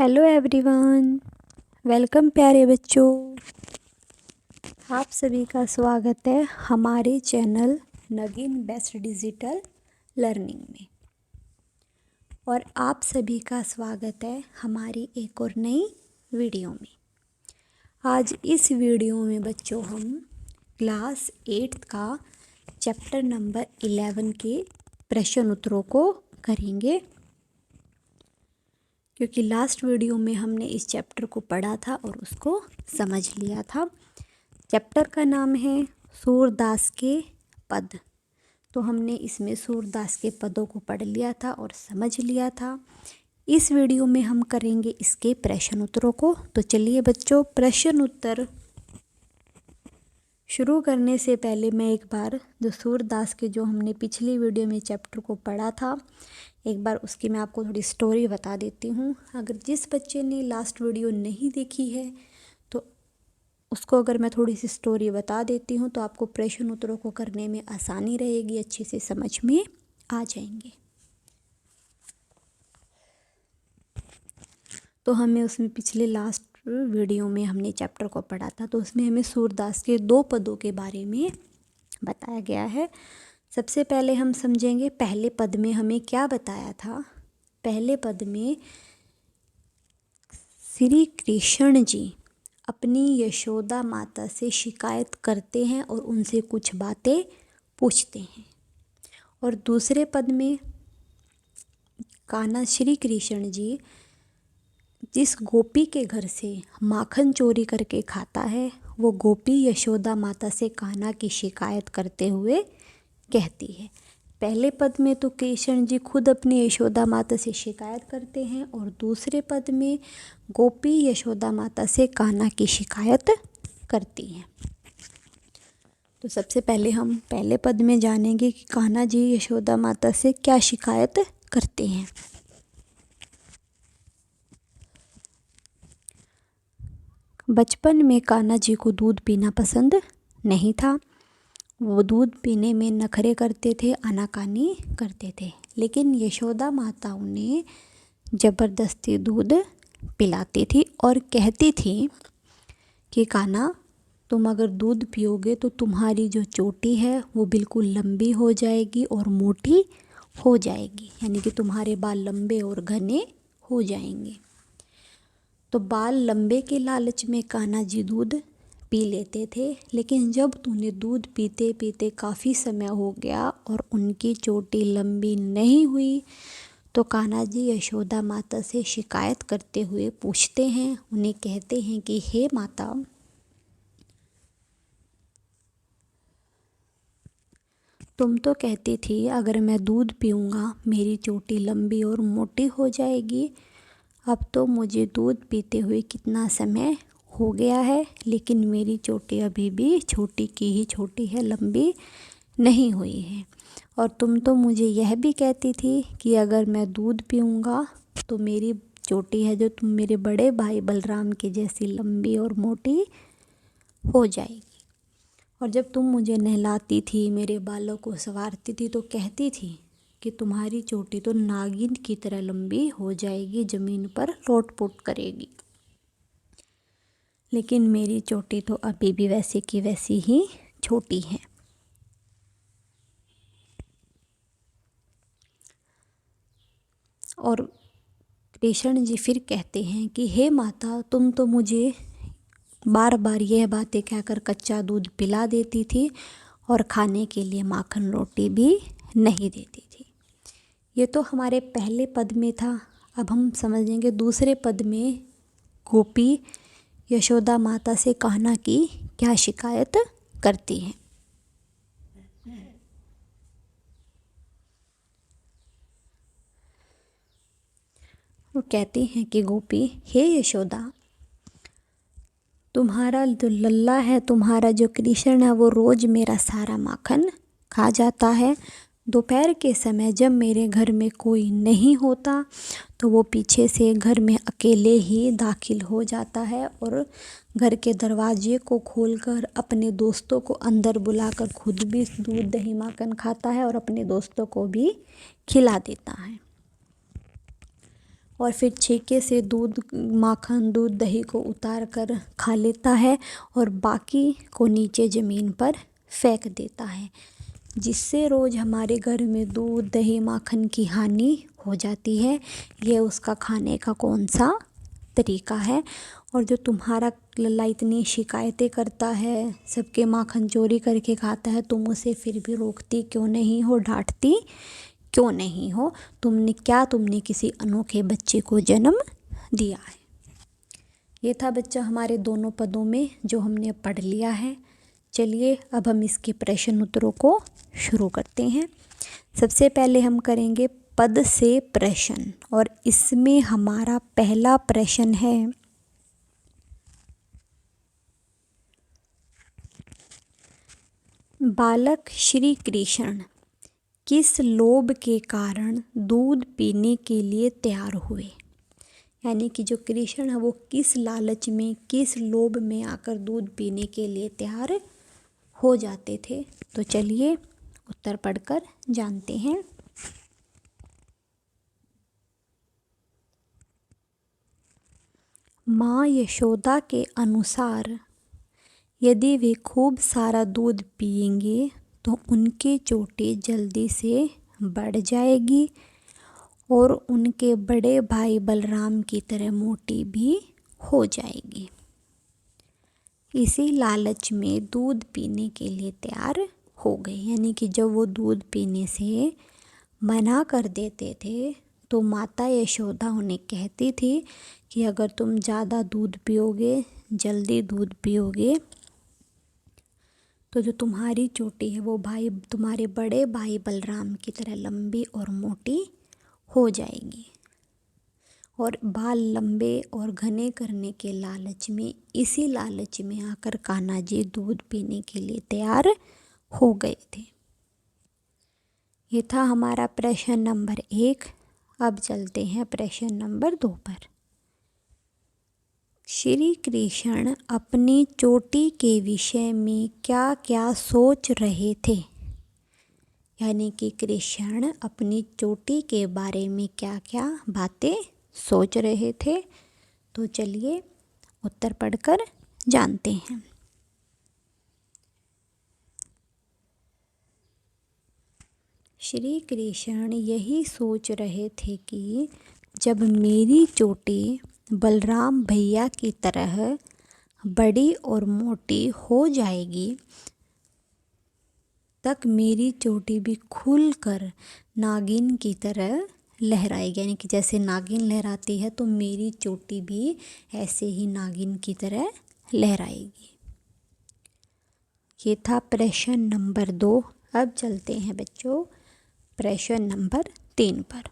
Hello everyone, welcome प्यारे बच्चों। आप सभी का स्वागत है हमारे चैनल नगीन बेस्ट डिजिटल लर्निंग में। और आप सभी का स्वागत है हमारी एक और नई वीडियो में। आज इस वीडियो में बच्चों हम क्लास 8 का चैप्टर नंबर 11 के प्रश्न उत्तरों को करेंगे, क्योंकि लास्ट वीडियो में हमने इस चैप्टर को पढ़ा था और उसको समझ लिया था। चैप्टर का नाम है सूरदास के पद। तो हमने इसमें सूरदास के पदों को पढ़ लिया था और समझ लिया था। इस वीडियो में हम करेंगे इसके प्रश्न उत्तरों को। तो चलिए बच्चों, प्रश्न उत्तर शुरू करने से पहले मैं एक बार जो सूरदास के जो हमने पिछली वीडियो में चैप्टर को पढ़ा था, एक बार उसकी मैं आपको थोड़ी स्टोरी बता देती हूँ। अगर जिस बच्चे ने लास्ट वीडियो नहीं देखी है तो उसको अगर मैं थोड़ी सी स्टोरी बता देती हूँ तो आपको प्रश्न उत्तरों को करने में आसानी रहेगी, अच्छे से समझ में आ जाएंगे। तो हमें उसमें पिछले लास्ट वीडियो में हमने चैप्टर को पढ़ा था, तो उसमें हमें सूरदास के 2 पदों के बारे में बताया गया है। सबसे पहले हम समझेंगे पहले पद में हमें क्या बताया था। पहले पद में श्री कृष्ण जी अपनी यशोदा माता से शिकायत करते हैं और उनसे कुछ बातें पूछते हैं। और दूसरे पद में कान्हा श्री कृष्ण जी जिस गोपी के घर से माखन चोरी करके खाता है, वो गोपी यशोदा माता से कान्हा की शिकायत करते हुए कहती है। पहले पद में तो कृष्ण जी खुद अपनी यशोदा माता से शिकायत करते हैं और दूसरे पद में गोपी यशोदा माता से कान्हा की शिकायत करती हैं। तो सबसे पहले हम पहले पद में जानेंगे कि कान्हा जी यशोदा माता से क्या शिकायत करते हैं। बचपन में कान्हा जी को दूध पीना पसंद नहीं था। वो दूध पीने में नखरे करते थे, आनाकानी करते थे, लेकिन यशोदा माता उन्हें ज़बरदस्ती दूध पिलाती थी और कहती थी कि कान्हा, तुम अगर दूध पियोगे तो तुम्हारी जो चोटी है वो बिल्कुल लंबी हो जाएगी और मोटी हो जाएगी, यानी कि तुम्हारे बाल लंबे और घने हो जाएंगे। तो बाल लंबे के लालच में कान्हा जी दूध पी लेते थे, लेकिन जब उन्हें दूध पीते पीते काफ़ी समय हो गया और उनकी चोटी लंबी नहीं हुई तो कान्हा जी यशोदा माता से शिकायत करते हुए पूछते हैं, उन्हें कहते हैं कि हे माता, तुम तो कहती थी अगर मैं दूध पीऊँगा मेरी चोटी लंबी और मोटी हो जाएगी। अब तो मुझे दूध पीते हुए कितना समय हो गया है, लेकिन मेरी चोटी अभी भी छोटी की ही छोटी है, लंबी नहीं हुई है। और तुम तो मुझे यह भी कहती थी कि अगर मैं दूध पीऊँगा तो मेरी चोटी है जो तुम मेरे बड़े भाई बलराम के जैसी लंबी और मोटी हो जाएगी। और जब तुम मुझे नहलाती थी, मेरे बालों को संवारती थी, तो कहती थी कि तुम्हारी चोटी तो नागिन की तरह लंबी हो जाएगी, ज़मीन पर लोट-पोट करेगी। लेकिन मेरी चोटी तो अभी भी वैसे की वैसी ही छोटी है। और कृष्ण जी फिर कहते हैं कि हे माता, तुम तो मुझे बार बार यह बातें कहकर कच्चा दूध पिला देती थी और खाने के लिए माखन रोटी भी नहीं देती थी। ये तो हमारे पहले पद में था। अब हम समझेंगे दूसरे पद में गोपी यशोदा माता से कान्हा की क्या शिकायत करती है। वो कहती हैं कि गोपी, हे यशोदा, तुम्हारा जो लल्ला है, तुम्हारा जो कृष्ण है, वो रोज़ मेरा सारा माखन खा जाता है। दोपहर के समय जब मेरे घर में कोई नहीं होता तो वो पीछे से घर में अकेले ही दाखिल हो जाता है और घर के दरवाजे को खोलकर अपने दोस्तों को अंदर बुलाकर खुद भी दूध दही माखन खाता है और अपने दोस्तों को भी खिला देता है। और फिर छीके से दूध, माखन, दूध, दही को उतार कर खा लेता है और बाकी को नीचे ज़मीन पर फेंक देता है, जिससे रोज़ हमारे घर में दूध, दही, माखन की हानि हो जाती है। ये उसका खाने का कौन सा तरीका है। और जो तुम्हारा लल्ला इतनी शिकायतें करता है, सबके माखन चोरी करके खाता है, तुम उसे फिर भी रोकती क्यों नहीं हो, डांटती क्यों नहीं हो? तुमने किसी अनोखे बच्चे को जन्म दिया है। ये था बच्चा हमारे दोनों पदों में जो हमने पढ़ लिया है। चलिए अब हम इसके प्रश्न उत्तरों को शुरू करते हैं। सबसे पहले हम करेंगे पद से प्रश्न, और इसमें हमारा पहला प्रश्न है, बालक श्री कृष्ण किस लोभ के कारण दूध पीने के लिए तैयार हुए। यानी कि जो कृष्ण है वो किस लालच में, किस लोभ में आकर दूध पीने के लिए तैयार हो जाते थे। तो चलिए उत्तर पढ़कर जानते हैं। माँ यशोदा के अनुसार यदि वे खूब सारा दूध पिएंगे तो उनकी चोटी जल्दी से बढ़ जाएगी और उनके बड़े भाई बलराम की तरह मोटी भी हो जाएगी। इसी लालच में दूध पीने के लिए तैयार हो गए। यानी कि जब वो दूध पीने से मना कर देते थे तो माता यशोदा उन्हें कहती थी कि अगर तुम ज़्यादा दूध पियोगे, जल्दी दूध पियोगे, तो जो तुम्हारी चोटी है वो तुम्हारे बड़े भाई बलराम की तरह लंबी और मोटी हो जाएगी। और बाल लंबे और घने करने के लालच में, इसी लालच में आकर कान्हा जी दूध पीने के लिए तैयार हो गए थे। ये था हमारा प्रश्न नंबर 1। अब चलते हैं प्रश्न नंबर 2 पर। श्री कृष्ण अपनी चोटी के विषय में क्या क्या सोच रहे थे। यानी कि कृष्ण अपनी चोटी के बारे में क्या क्या बातें सोच रहे थे। तो चलिए उत्तर पढ़कर जानते हैं। श्री कृष्ण यही सोच रहे थे कि जब मेरी चोटी बलराम भैया की तरह बड़ी और मोटी हो जाएगी, तक मेरी चोटी भी खुलकर नागिन की तरह लहराएगी। यानी कि जैसे नागिन लहराती है तो मेरी चोटी भी ऐसे ही नागिन की तरह लहराएगी। ये था प्रश्न नंबर 2। अब चलते हैं बच्चों प्रश्न नंबर 3 पर।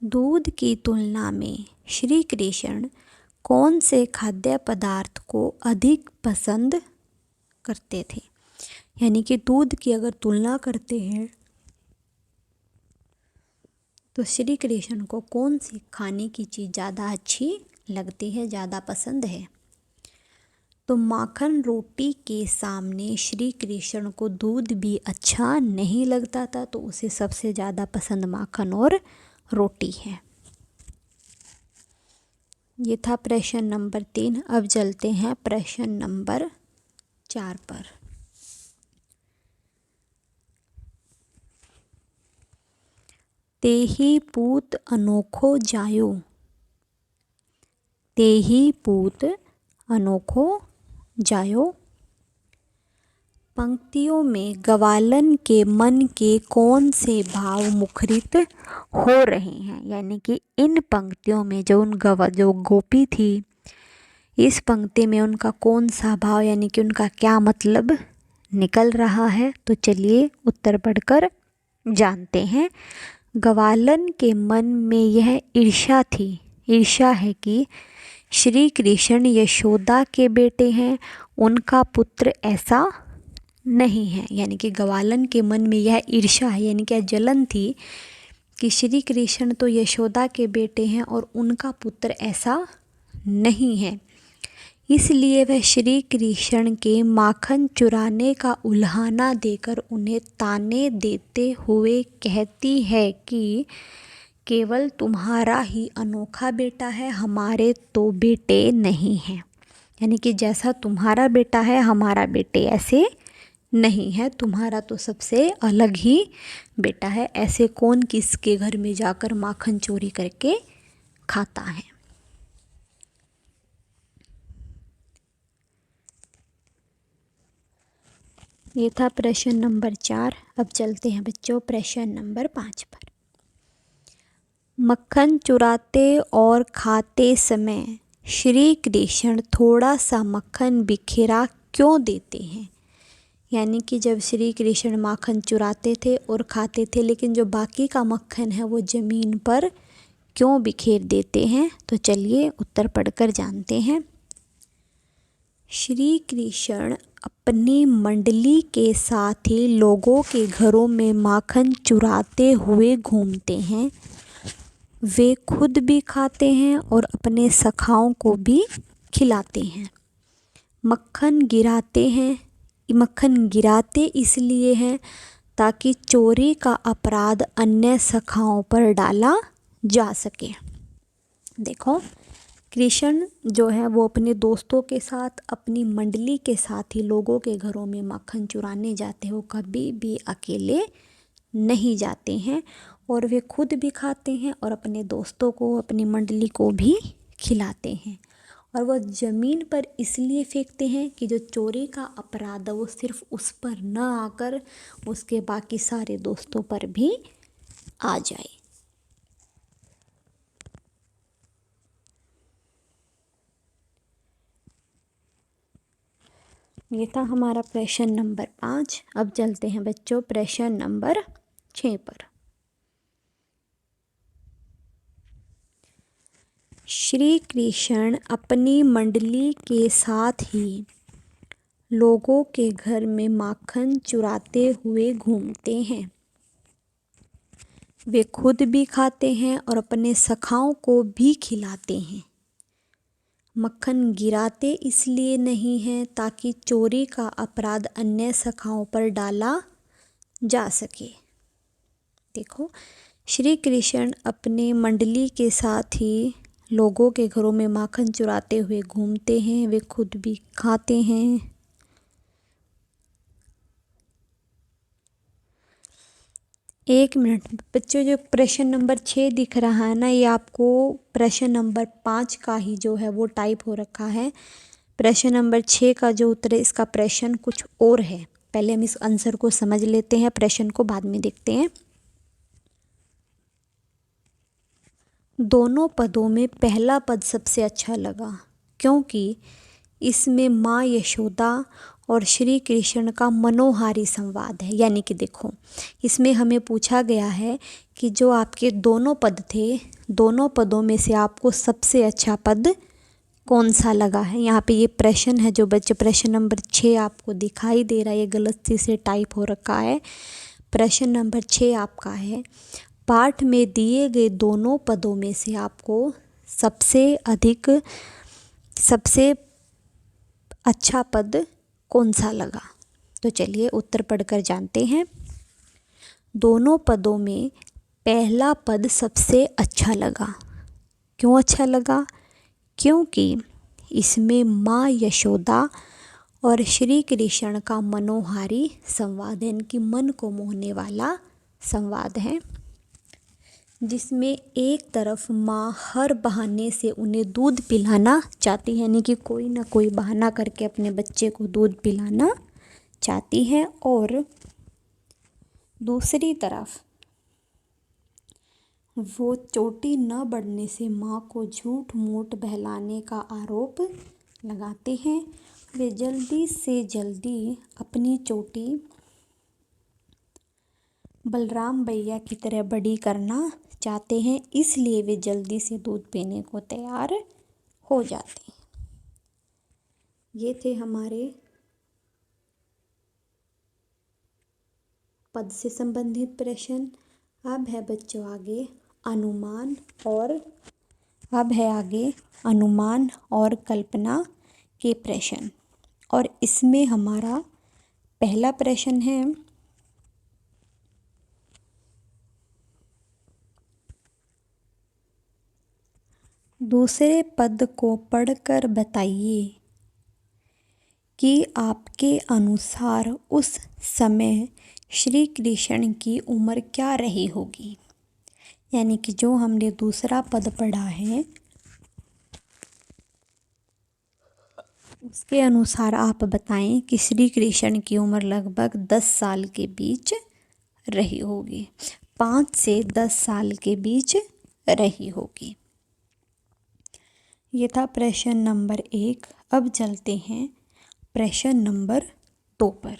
दूध की तुलना में श्री कृष्ण कौन से खाद्य पदार्थ को अधिक पसंद करते थे। यानी कि दूध की अगर तुलना करते हैं तो श्री कृष्ण को कौन सी खाने की चीज़ ज़्यादा अच्छी लगती है, ज़्यादा पसंद है। तो माखन रोटी के सामने श्री कृष्ण को दूध भी अच्छा नहीं लगता था, तो उसे सबसे ज़्यादा पसंद माखन और रोटी है। ये था प्रश्न नंबर 3। अब चलते हैं प्रश्न नंबर 4 पर। तेहि पूत अनोखो जायो, तेहि पूत अनोखो जायो। पंक्तियों में ग्वालन के मन के कौन से भाव मुखरित हो रहे हैं। यानी कि इन पंक्तियों में जो गोपी थी, इस पंक्ति में उनका कौन सा भाव, यानी कि उनका क्या मतलब निकल रहा है। तो चलिए उत्तर पढ़कर जानते हैं। ग्वालन के मन में यह ईर्ष्या थी, ईर्ष्या है कि श्री कृष्ण यशोदा के बेटे हैं, उनका पुत्र ऐसा नहीं है। यानी कि ग्वालन के मन में यह ईर्ष्या है, यानी कि जलन थी कि श्री कृष्ण तो यशोदा के बेटे हैं और उनका पुत्र ऐसा नहीं है। इसलिए वह श्री कृष्ण के माखन चुराने का उल्हाना देकर उन्हें ताने देते हुए कहती है कि केवल तुम्हारा ही अनोखा बेटा है, हमारे तो बेटे नहीं हैं। यानी कि जैसा तुम्हारा बेटा है हमारा बेटे ऐसे नहीं है, तुम्हारा तो सबसे अलग ही बेटा है। ऐसे कौन किसके घर में जाकर माखन चोरी करके खाता है। ये था प्रश्न नंबर 4। अब चलते हैं बच्चों प्रश्न नंबर 5 पर। मक्खन चुराते और खाते समय श्री कृष्ण थोड़ा सा मक्खन बिखेरा क्यों देते हैं। यानी कि जब श्री कृष्ण माखन चुराते थे और खाते थे, लेकिन जो बाकी का मक्खन है वो ज़मीन पर क्यों बिखेर देते हैं। तो चलिए उत्तर पढ़कर जानते हैं। श्री कृष्ण अपनी मंडली के साथ ही लोगों के घरों में माखन चुराते हुए घूमते हैं। वे खुद भी खाते हैं और अपने सखाओं को भी खिलाते हैं। मक्खन गिराते इसलिए हैं ताकि चोरी का अपराध अन्य सखाओं पर डाला जा सके। देखो, कृष्ण जो है वो अपने दोस्तों के साथ, अपनी मंडली के साथ ही लोगों के घरों में मक्खन चुराने जाते हैं। वो कभी भी अकेले नहीं जाते हैं और वे खुद भी खाते हैं और अपने दोस्तों को, अपनी मंडली को भी खिलाते हैं। और वह ज़मीन पर इसलिए फेंकते हैं कि जो चोरी का अपराध है वो सिर्फ उस पर न आकर उसके बाकी सारे दोस्तों पर भी आ जाए। ये था हमारा प्रश्न नंबर 5। अब चलते हैं बच्चों प्रश्न नंबर 6 पर। श्री कृष्ण अपनी मंडली के साथ ही लोगों के घर में माखन चुराते हुए घूमते हैं। वे खुद भी खाते हैं और अपने सखाओं को भी खिलाते हैं। मक्खन गिराते इसलिए नहीं है ताकि चोरी का अपराध अन्य सखाओं पर डाला जा सके। देखो, श्री कृष्ण अपने मंडली के साथ ही लोगों के घरों में माखन चुराते हुए घूमते हैं। वे खुद भी खाते हैं। एक मिनट बच्चों, जो प्रश्न नंबर 6 दिख रहा है ना, ये आपको प्रश्न नंबर 5 का ही जो है वो टाइप हो रखा है। प्रश्न नंबर 6 का जो उत्तर है इसका प्रश्न कुछ और है। पहले हम इस आंसर को समझ लेते हैं, प्रश्न को बाद में देखते हैं। दोनों पदों में पहला पद सबसे अच्छा लगा क्योंकि इसमें माँ यशोदा और श्री कृष्ण का मनोहारी संवाद है। यानी कि देखो, इसमें हमें पूछा गया है कि जो आपके दोनों पद थे, दोनों पदों में से आपको सबसे अच्छा पद कौन सा लगा है। यहाँ पे ये प्रश्न है जो बच्चे प्रश्न नंबर 6 आपको दिखाई दे रहा है, ये गलती से टाइप हो रखा है। प्रश्न नंबर 6 आपका है, पाठ में दिए गए दोनों पदों में से आपको सबसे अच्छा पद कौन सा लगा। तो चलिए उत्तर पढ़कर जानते हैं। दोनों पदों में पहला पद सबसे अच्छा लगा। क्यों अच्छा लगा? क्योंकि इसमें माँ यशोदा और श्री कृष्ण का मनोहारी संवाद है, इनकी मन को मोहने वाला संवाद है, जिसमें एक तरफ माँ हर बहाने से उन्हें दूध पिलाना चाहती है, यानी कि कोई ना कोई बहाना करके अपने बच्चे को दूध पिलाना चाहती है, और दूसरी तरफ वो चोटी न बढ़ने से माँ को झूठ मूठ बहलाने का आरोप लगाते हैं। वे जल्दी से जल्दी अपनी चोटी बलराम भैया की तरह बड़ी करना चाहते हैं, इसलिए वे जल्दी से दूध पीने को तैयार हो जाते हैं। ये थे हमारे पद से संबंधित प्रश्न। अब है बच्चों आगे अनुमान और कल्पना के प्रश्न। और इसमें हमारा पहला प्रश्न है, दूसरे पद को पढ़कर बताइए कि आपके अनुसार उस समय श्री कृष्ण की उम्र क्या रही होगी। यानी कि जो हमने दूसरा पद पढ़ा है उसके अनुसार आप बताएं कि श्री कृष्ण की उम्र लगभग 10 साल के बीच रही होगी, 5 से 10 साल के बीच रही होगी। ये था प्रश्न नंबर 1। अब चलते हैं प्रश्न नंबर 2 पर।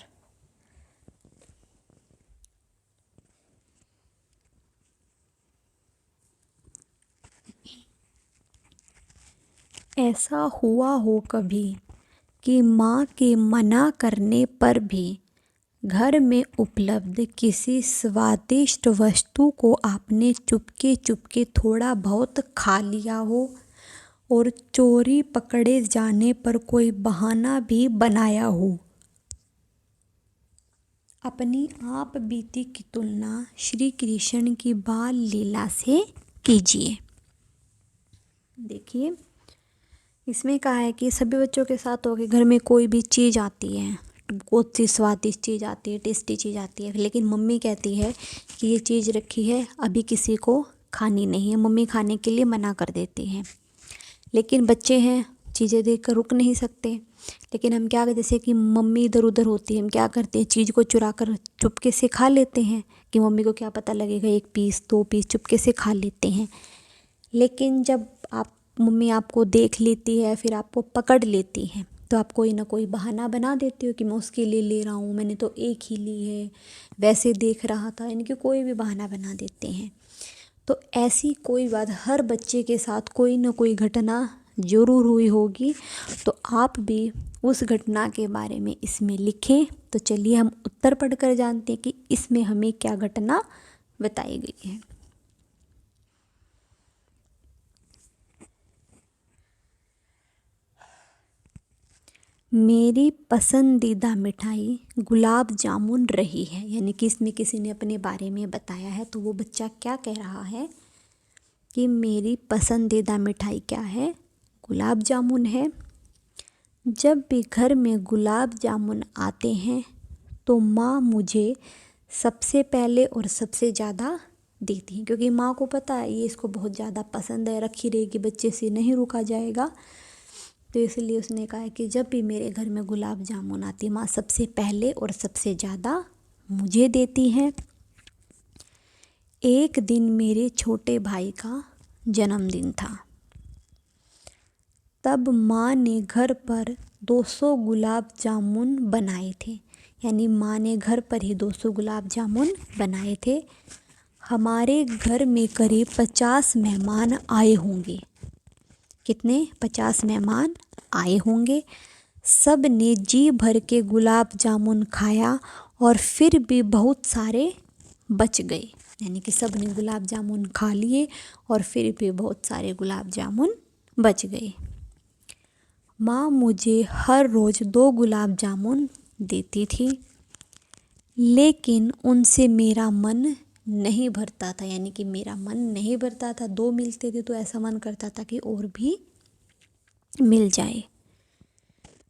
ऐसा हुआ हो कभी कि माँ के मना करने पर भी घर में उपलब्ध किसी स्वादिष्ट वस्तु को आपने चुपके चुपके थोड़ा बहुत खा लिया हो और चोरी पकड़े जाने पर कोई बहाना भी बनाया हो। अपनी आप बीती की तुलना श्री कृष्ण की बाल लीला से कीजिए। देखिए, इसमें कहा है कि सभी बच्चों के साथ हो कि घर में कोई भी चीज़ आती है, बहुत सी स्वादिष्ट चीज़ आती है, टेस्टी चीज़ आती है, लेकिन मम्मी कहती है कि ये चीज़ रखी है, अभी किसी को खानी नहीं है। मम्मी खाने के लिए मना कर देती हैं, लेकिन बच्चे हैं, चीज़ें देखकर रुक नहीं सकते। लेकिन हम क्या करते, जैसे कि मम्मी इधर उधर होती है, हम क्या करते हैं, चीज़ को चुरा कर चुपके से खा लेते हैं कि मम्मी को क्या पता लगेगा, 1 पीस 2 पीस चुपके से खा लेते हैं। लेकिन जब मम्मी आपको देख लेती है, फिर आपको पकड़ लेती है, तो आप कोई ना कोई बहाना बना देते हो कि मैं उसके लिए ले रहा हूँ, मैंने तो एक ही ली है, वैसे देख रहा था, इनके कोई भी बहाना बना देते हैं। तो ऐसी कोई बात हर बच्चे के साथ कोई ना कोई घटना ज़रूर हुई होगी। तो आप भी उस घटना के बारे में इसमें लिखें। तो चलिए हम उत्तर पढ़कर जानते हैं कि इसमें हमें क्या घटना बताई गई है। मेरी पसंदीदा मिठाई गुलाब जामुन रही है। यानी कि इसमें किसी ने अपने बारे में बताया है, तो वो बच्चा क्या कह रहा है कि मेरी पसंदीदा मिठाई क्या है, गुलाब जामुन है। जब भी घर में गुलाब जामुन आते हैं तो माँ मुझे सबसे पहले और सबसे ज़्यादा देती हैं, क्योंकि माँ को पता है ये इसको बहुत ज़्यादा पसंद है, रखी रहेगी, बच्चे से नहीं रुका जाएगा। तो इसलिए उसने कहा है कि जब भी मेरे घर में गुलाब जामुन आती, माँ सबसे पहले और सबसे ज़्यादा मुझे देती हैं। एक दिन मेरे छोटे भाई का जन्मदिन था, तब माँ ने घर पर 200 गुलाब जामुन बनाए थे। यानी माँ ने घर पर ही 200 गुलाब जामुन बनाए थे। हमारे घर में करीब 50 मेहमान आए होंगे। कितने? 50 मेहमान आए होंगे। सब ने जी भर के गुलाब जामुन खाया और फिर भी बहुत सारे बच गए। यानी कि सब ने गुलाब जामुन खा लिए और फिर भी बहुत सारे गुलाब जामुन बच गए। माँ मुझे हर रोज़ 2 गुलाब जामुन देती थी, लेकिन उनसे मेरा मन नहीं भरता था। यानी कि मेरा मन नहीं भरता था, 2 मिलते थे तो ऐसा मन करता था कि और भी मिल जाए।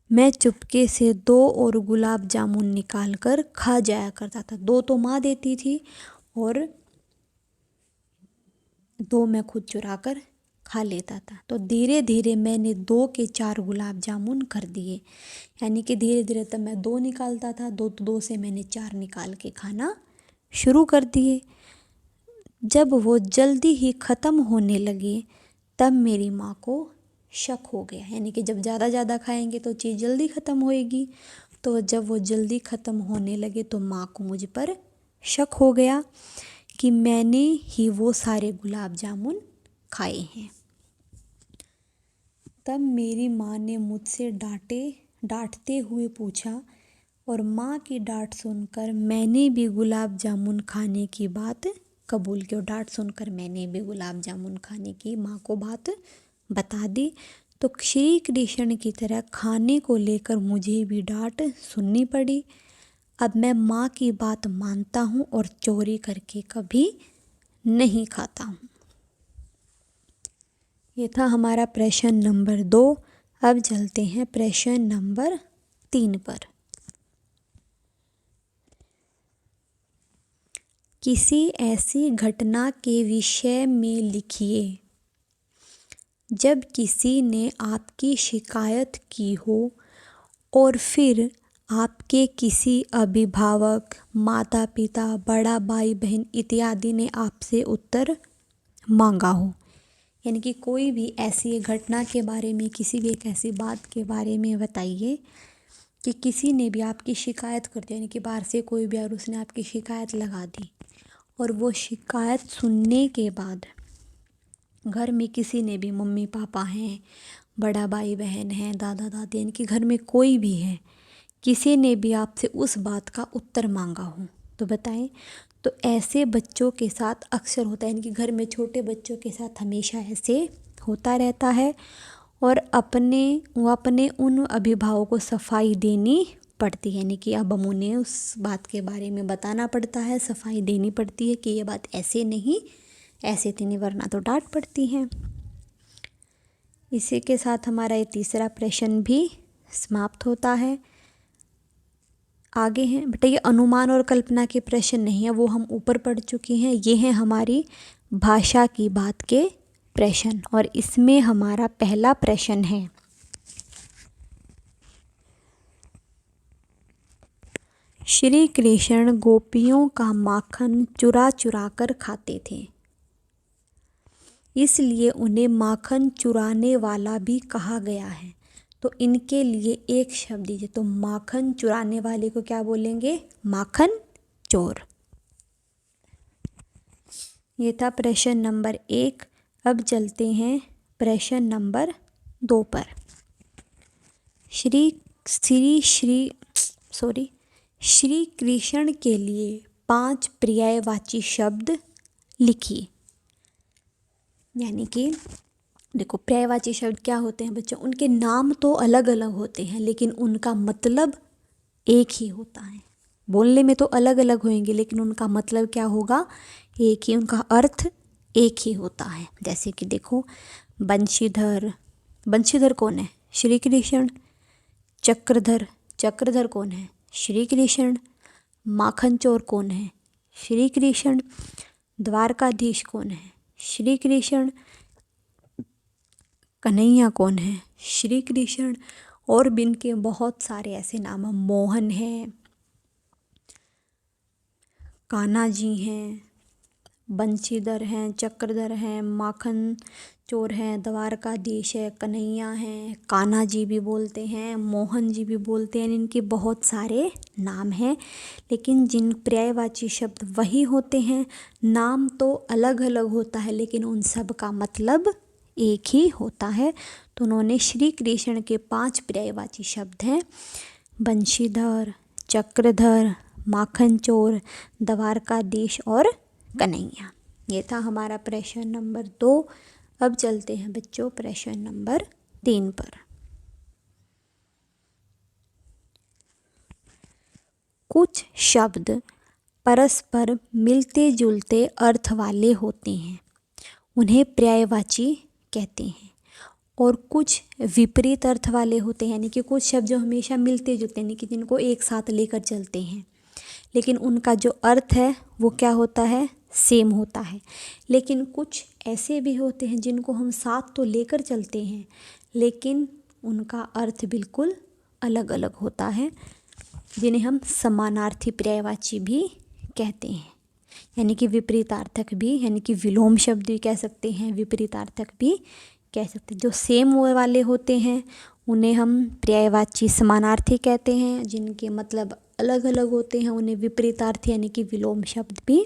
मैं चुपके से 2 और गुलाब जामुन निकाल कर खा जाया करता था। 2 तो माँ देती थी और 2 मैं खुद चुरा कर खा लेता था। तो धीरे धीरे मैंने 2 के 4 गुलाब जामुन कर दिए। यानी कि धीरे धीरे तब मैं 2 निकालता था, 2 से मैंने 4 निकाल के खाना शुरू कर दिए। जब वो जल्दी ही ख़त्म होने लगे तब मेरी माँ को शक हो गया। यानी कि जब ज़्यादा खाएंगे तो चीज़ जल्दी ख़त्म होएगी। तो जब वो जल्दी ख़त्म होने लगे तो माँ को मुझ पर शक हो गया कि मैंने ही वो सारे गुलाब जामुन खाए हैं। तब मेरी माँ ने मुझसे डांटते हुए पूछा, और माँ की डांट सुनकर मैंने भी गुलाब जामुन खाने की बात कबूल की। और डांट सुनकर मैंने भी गुलाब जामुन खाने की माँ को बात बता दी। तो श्री कृष्ण की तरह खाने को लेकर मुझे भी डांट सुननी पड़ी। अब मैं माँ की बात मानता हूँ और चोरी करके कभी नहीं खाता हूँ। ये था हमारा प्रश्न नंबर 2। अब चलते हैं प्रश्न नंबर 3 पर। किसी ऐसी घटना के विषय में लिखिए जब किसी ने आपकी शिकायत की हो और फिर आपके किसी अभिभावक, माता पिता, बड़ा भाई बहन इत्यादि ने आपसे उत्तर मांगा हो। यानी कि कोई भी ऐसी घटना के बारे में, किसी भी एक ऐसी बात के बारे में बताइए कि किसी ने भी आपकी शिकायत कर दी, यानी कि बाहर से कोई भी और उसने आपकी शिकायत लगा दी और वो शिकायत सुनने के बाद घर में किसी ने भी, मम्मी पापा हैं, बड़ा भाई बहन है, दादा दादी, यानी कि घर में कोई भी है, किसी ने भी आपसे उस बात का उत्तर मांगा हो तो बताएं। तो ऐसे बच्चों के साथ अक्सर होता है, यानी कि घर में छोटे बच्चों के साथ हमेशा ऐसे होता रहता है और वो अपने उन अभिभावकों को सफाई देनी पड़ती है। यानी कि अब हम उन्हें उस बात के बारे में बताना पड़ता है, सफाई देनी पड़ती है कि ये बात ऐसे नहीं, ऐसे थी नहीं, वरना तो डांट पड़ती है। इसी के साथ हमारा ये तीसरा प्रश्न भी समाप्त होता है। आगे हैं बेटा, ये अनुमान और कल्पना के प्रश्न नहीं है, वो हम ऊपर पढ़ चुके हैं। ये हैं हमारी भाषा की बात के प्रश्न और इसमें हमारा पहला प्रश्न है, श्री कृष्ण गोपियों का माखन चुरा चुरा कर खाते थे, इसलिए उन्हें माखन चुराने वाला भी कहा गया है। तो इनके लिए एक शब्द दीजिए। तो माखन चुराने वाले को क्या बोलेंगे? माखन चोर। ये था प्रश्न नंबर 1। अब चलते हैं प्रश्न नंबर 2 पर। श्री कृष्ण के लिए 5 पर्यायवाची शब्द लिखिए। यानी कि देखो, पर्यायवाची शब्द क्या होते हैं बच्चों? उनके नाम तो अलग अलग होते हैं लेकिन उनका मतलब एक ही होता है। बोलने में तो अलग अलग होंगे लेकिन उनका मतलब क्या होगा? एक ही, उनका अर्थ एक ही होता है। जैसे कि देखो, बंशीधर, बंशीधर कौन है? श्री कृष्ण। चक्रधर, चक्रधर कौन है? श्री कृष्ण। माखन चोर कौन है? श्री कृष्ण। द्वारकाधीश कौन है? श्री कृष्ण। कन्हैया कौन है? श्री कृष्ण। और भी इनके बहुत सारे ऐसे नाम हैं, मोहन है, कान्हा जी हैं, बंशीधर हैं, चक्रधर हैं, माखन चोर हैं, द्वारकाधीश है, कन्हैया हैं, कान्हा जी भी बोलते हैं, मोहन जी भी बोलते हैं। इनके बहुत सारे नाम हैं लेकिन जिन पर्यायवाची शब्द वही होते हैं। नाम तो अलग अलग होता है लेकिन उन सब का मतलब एक ही होता है। तो उन्होंने श्री कृष्ण के 5 पर्यायवाची शब्द हैं, बंशीधर, चक्रधर, माखन चोर, द्वारकाधीश और कन्हैया। ये था हमारा प्रश्न नंबर 2। अब चलते हैं बच्चों प्रश्न नंबर 3 पर। कुछ शब्द परस्पर मिलते जुलते अर्थ वाले होते हैं, उन्हें पर्यायवाची कहते हैं। और कुछ विपरीत अर्थ वाले होते हैं, यानी कि कुछ शब्द जो हमेशा मिलते जुलते हैं, यानी कि जिनको एक साथ लेकर चलते हैं लेकिन उनका जो अर्थ है वो क्या होता है? सेम होता है। लेकिन कुछ ऐसे भी होते हैं जिनको हम साथ तो लेकर चलते हैं लेकिन उनका अर्थ बिल्कुल अलग अलग होता है, जिन्हें हम समानार्थी पर्यायवाची भी कहते हैं। यानी कि विपरीतार्थक भी, यानी कि विलोम शब्द भी कह सकते हैं, विपरीतार्थक भी कह सकते हैं। जो सेम वाले होते हैं उन्हें हम पर्यायवाची समानार्थी कहते हैं, जिनके मतलब अलग अलग होते हैं उन्हें विपरीतार्थी यानी कि विलोम शब्द भी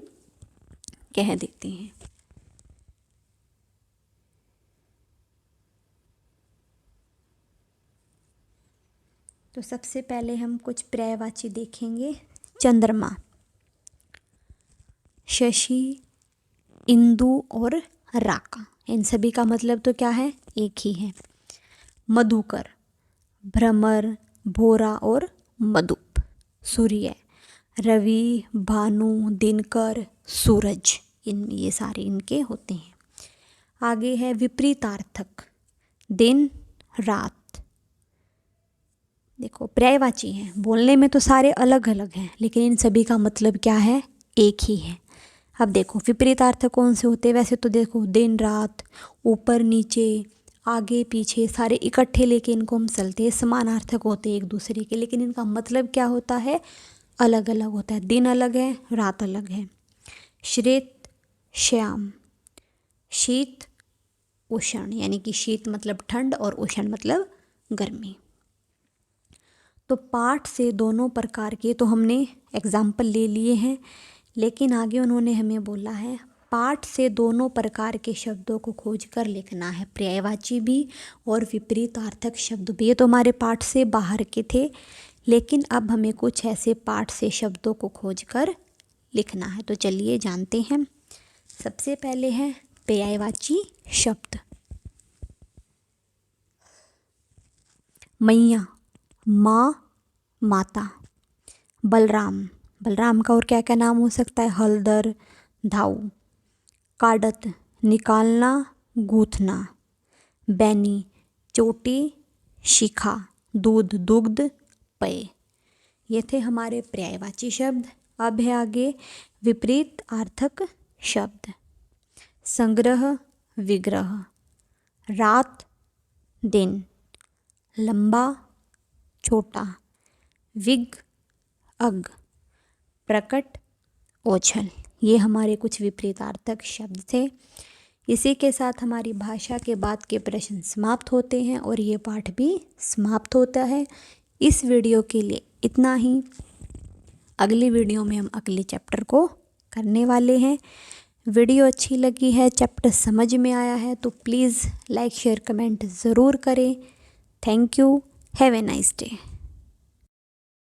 कह देते हैं। तो सबसे पहले हम कुछ पर्यायवाची देखेंगे। चंद्रमा, शशि, इंदु और राका, इन सभी का मतलब तो क्या है? एक ही है। मधुकर, भ्रमर, भोरा और मधुप। सूर्य, रवि, भानु, दिनकर, सूरज, ये सारे इनके होते हैं। आगे है विपरीतार्थक, दिन, रात। देखो पर्यायवाची हैं, बोलने में तो सारे अलग अलग हैं लेकिन इन सभी का मतलब क्या है, एक ही है। अब देखो विपरीतार्थक कौन से होते हैं, वैसे तो देखो दिन रात, ऊपर नीचे, आगे पीछे सारे इकट्ठे लेके इनको हम चलते हैं, समानार्थक होते हैं एक दूसरे के, लेकिन इनका मतलब क्या होता है, अलग अलग होता है। दिन अलग है, रात अलग है। श्वेत, श्याम, शीत, उष्ण, यानी कि शीत मतलब ठंड और उष्ण मतलब गर्मी। तो पाठ से दोनों प्रकार के तो हमने एग्जाम्पल ले लिए हैं, लेकिन आगे उन्होंने हमें बोला है पाठ से दोनों प्रकार के शब्दों को खोज कर लिखना है, पर्यायवाची भी और विपरीतार्थक शब्द भी। ये तो हमारे पाठ से बाहर के थे, लेकिन अब हमें कुछ ऐसे पाठ से शब्दों को खोज कर लिखना है। तो चलिए जानते हैं। सबसे पहले है पर्यायवाची शब्द। मैया, माँ, माता। बलराम, बलराम का और क्या क्या नाम हो सकता है, हलदर, धाऊ। काडत, निकालना, गूंथना। बैनी, चोटी, शिखा। दूध, दुग्ध, पेय। ये थे हमारे पर्यायवाची शब्द। अब है आगे विपरीतार्थक शब्द। संग्रह, विग्रह। रात, दिन। लंबा, छोटा। विग, अग। प्रकट, ओझल। ये हमारे कुछ विपरीतार्थक शब्द थे। इसी के साथ हमारी भाषा के बाद के प्रश्न समाप्त होते हैं और ये पाठ भी समाप्त होता है। इस वीडियो के लिए इतना ही। अगली वीडियो में हम अगले चैप्टर को करने वाले हैं। वीडियो अच्छी लगी है, चैप्टर समझ में आया है तो प्लीज़ लाइक शेयर कमेंट ज़रूर करें। Thank you. Have a nice day.